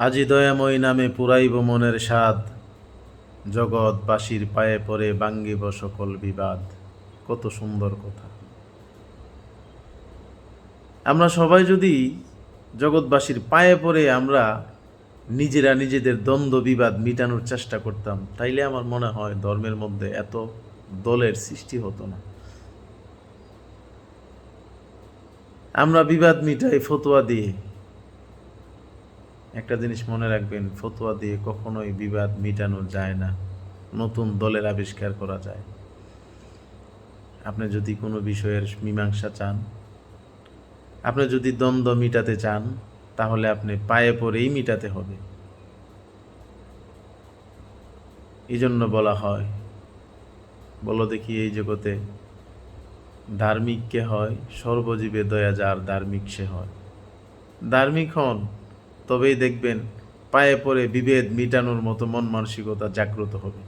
আজি দয়াময় নামে পুরাইব মনের স্বাদ, জগৎবাসীর পায়ে পড়ে ভাঙ্গিব সকল বিবাদ। কত সুন্দর কথা। আমরা সবাই যদি জগৎবাসীর পায়ে পড়ে আমরা নিজেরা নিজেদের দ্বন্দ্ব বিবাদ মিটানোর চেষ্টা করতাম, তাইলে আমার মনে হয় ধর্মের মধ্যে এত দলের সৃষ্টি হতো না। আমরা বিবাদ মিটাই ফতোয়া দিয়ে। একটা জিনিস মনে রাখবেন, ফতোয়া দিয়ে কখনোই বিবাদ মিটানো যায় না, নতুন দলের আবিষ্কার করা যায়। আপনি যদি কোনো বিষয়ের মীমাংসা চান, আপনি যদি দ্বন্দ্ব মিটাতে চান, তাহলে আপনি পায়ে পড়েই মিটাতে হবে। এই জন্য বলা হয়, বলো দেখি এই জগতে ধার্মিক কে হয়, সর্বজীবে দয়া যার ধার্মিক সে হয়। ধার্মিক হন, তবেই দেখবেন পায়ে পড়ে বিভেদ মিটানোর মতো মন মানসিকতা জাগ্রত হবে।